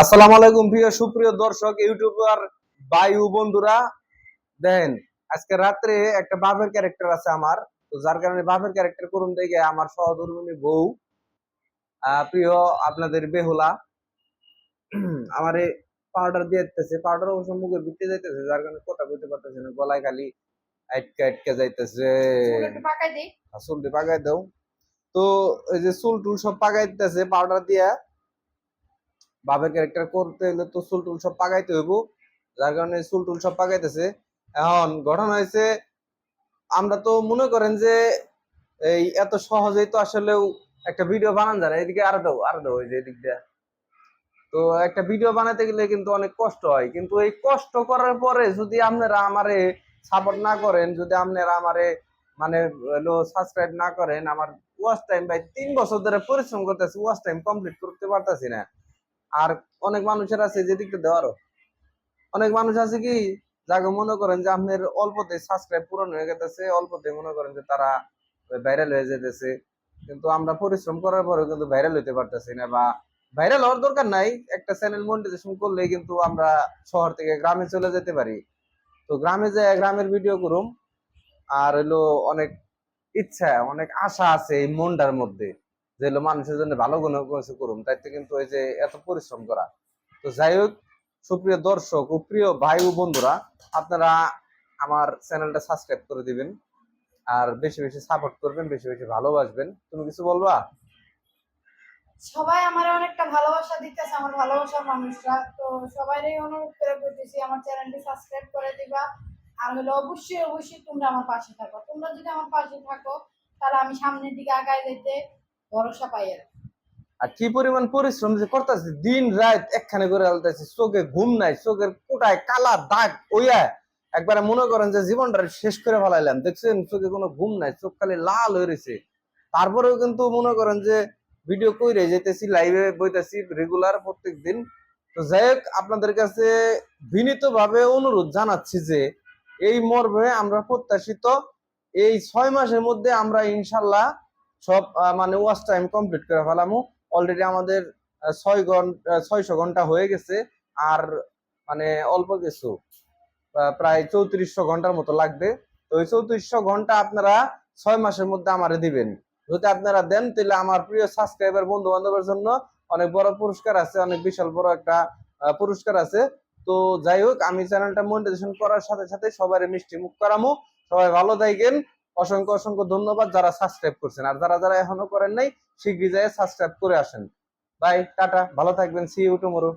আসসালামু আলাইকুম প্রিয় সুপ্রিয় দর্শক ইউটিউবার ভাই ও বন্ধুরা। দেখেন, আজকে রাত্রে একটা বাপের ক্যারেক্টার আছে আমার, তো যার কারণে বাপের ক্যারেক্টার করুন দেখে আমার সহধর্মিণী বউ প্রিয় আপনাদের বেহুলা আমারে পাউডার দিয়ে দিতেছে। পাউডার অবশ্য মুখের ভিতরে যাইতেছে, যার কারণে কথা বলতে পারতেছে না, গলায় খালি আটকে আটকে যাইতেছে। চুলটি পাকাই দাও। তো এই যে চুল টুল সব পাকাই দিতেছে পাউডার দিয়া। বাপের ক্যারেক্টার করতে হলে তো চুল টুল সব পাকাইতে হইব, যার কারণে চুল টুল সব পাকাইতেছে। এখন ঘটনা হয়েছে, আমরা তো মনে করেন যে এই এত সহজেই তো আসলেও একটা ভিডিও বানান যায় না। এদিকে আরো দাও ওই যে এদিক দিয়ে। তো একটা ভিডিও বানাতে গেলে কিন্তু অনেক কষ্ট হয়, কিন্তু এই কষ্ট করার পরে যদি আপনারা আমারে সাপোর্ট না করেন, যদি আপনারা আমারে মানে সাবস্ক্রাইব না করেন, আমার ওয়াচ টাইম ভাই 3 বছর ধরে পরিশ্রম করতেছি, ওয়াচ টাইম কমপ্লিট করতে পারতেছি না। আর অনেক মানুষের আছে যেদিকটা দেওয়ারও অনেক মানুষ আছে কি যাকে মনে করেন যে আপনার অল্পতে সাবস্ক্রাইব পূরণ হয়ে গেছে, অল্পতে মনে করেন যে তারা ভাইরাল হয়ে যেতেছে। কিন্তু আমরা পরিশ্রম করার পরেও কিন্তু ভাইরাল হইতে পারতেছি না, বা ভাইরাল হওয়ার দরকার নাই, একটা চ্যানেল মনিটাইজেশন করলেই কিন্তু আমরা শহর থেকে গ্রামে চলে যেতে পারি। তো গ্রামে যায় গ্রামের ভিডিও করুম। আর হইলো অনেক ইচ্ছা, অনেক আশা আছে এই মনটার মধ্যে, যে হলো মানুষের জন্য ভালো কোনো কিছু করুম, তাইতে কিন্তু ওই যে এত পরিশ্রম করা। তো যাই হোক, সুপ্রিয় দর্শক ও প্রিয় ভাই ও বন্ধুরা, আপনারা আমার চ্যানেলটা সাবস্ক্রাইব করে দিবেন, আর বেশি বেশি সাপোর্ট করবেন, বেশি বেশি ভালোবাসবেন। তুমি কিছু বলবা? সবাই আমার অনেকটা ভালোবাসা দিতেছে, আমার ভালোবাসার মানুষরা। তো সবাইরই অনুরোধ করে বলতেছি আমার চ্যানেলটি সাবস্ক্রাইব করে দিবা। আর হলো অবশ্যই অবশ্যই তোমরা আমার পাশে থাকো। তোমরা যদি আমার পাশে থাকো তাহলে আমি সামনের দিকে আগায় যেতে ভরসা পাই আর কি। আর কি পরিমাণ পরিশ্রম যে করতেছি, দিন রাত একখানে করে আলতেছি, চোখে ঘুম নাই, চোখের কোটায় কালা দাগ ওইয়া একবারে মনে করেন যে জীবনটা শেষ করে ফেলাইলাম। দেখছেন, চোখে কোনো ঘুম নাই, চোখ খালি লাল হয়ে রয়েছে। তারপরেও কিন্তু মনে করেন যে ভিডিও কইরে যেতেছি, লাইভে বইতেছি রেগুলার প্রত্যেক দিন। তো যাই হোক, আপনাদের কাছে বিনীত ভাবে অনুরোধ জানাচ্ছি যে এই মর্মে আমরা প্রত্যাশিত এই 6 মাসের মধ্যে আমরা ইনশাল্লাহ সব মানে ওয়াচ টাইম কমপ্লিট করে ফেলামু। অলরেডি আমাদের 6 ঘন্টা 600 ঘন্টা হয়ে গেছে। আর মানে অল্প কিছু প্রায় 3400 ঘন্টার মতো লাগবে। তো ওই 3400 ঘন্টা আপনারা 6 মাসের মধ্যে আমারে দিবেন। যদি আপনারা দেন তাহলে আমার প্রিয় সাবস্ক্রাইবার বন্ধু বান্ধবের জন্য অনেক বড় পুরস্কার আছে, অনেক বিশাল বড় একটা পুরস্কার আছে। তো যাই হোক, আমি চ্যানেলটা মনিটাইজেশন করার সাথে সাথে সবাই মিষ্টি মুখ করামু। সবাই ভালো থাকেন। অসংখ্য অসংখ্য ধন্যবাদ যারা সাবস্ক্রাইব করছেন, আর যারা যারা এখনো করেন নাই, শিগগিরই যায় সাবস্ক্রাইব করে আসেন। বাই, টাটা, ভালো থাকবেন, সি ইউ টুমরো।